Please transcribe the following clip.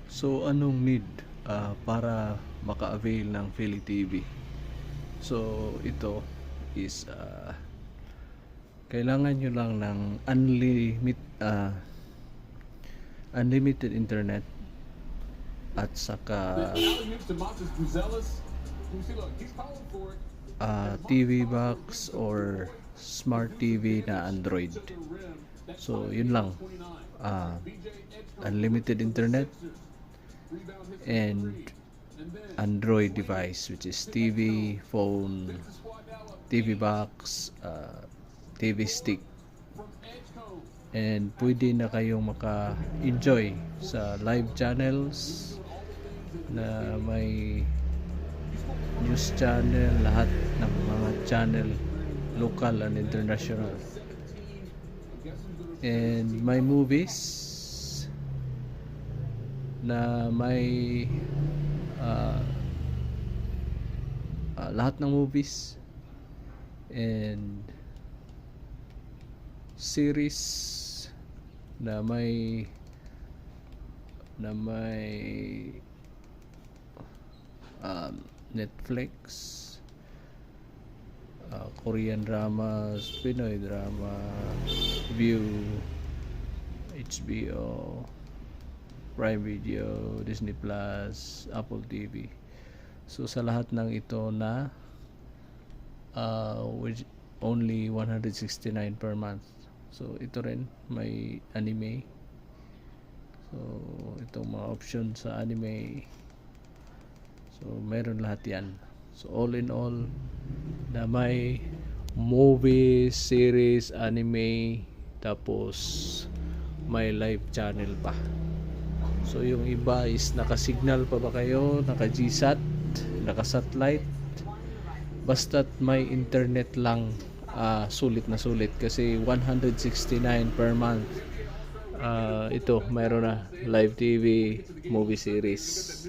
So, anong need para maka-avail ng Philly TV? So, ito is kailangan nyo lang ng unlimited internet at saka TV box or smart TV na Android. So, yun lang. Unlimited internet and Android device, which is TV, phone, TV box, TV stick, and pwede na kayong maka-enjoy sa live channels na may news channel, lahat ng mga channel, local and international, and may movies na may lahat ng movies and series na may Netflix, Korean dramas, Pinoy drama, View, HBO, Prime Video, Disney Plus, Apple TV. So sa lahat ng ito na with only 169 per month. So ito rin may anime. So itong mga option sa anime. So meron lahat yan. So all in all na may movie, series, anime, tapos may live channel pa. So yung iba is naka-signal pa ba kayo, naka-GSAT, naka-satellite, basta't may internet lang, sulit na sulit kasi 169 per month. Ito mayroon na live TV, movie series.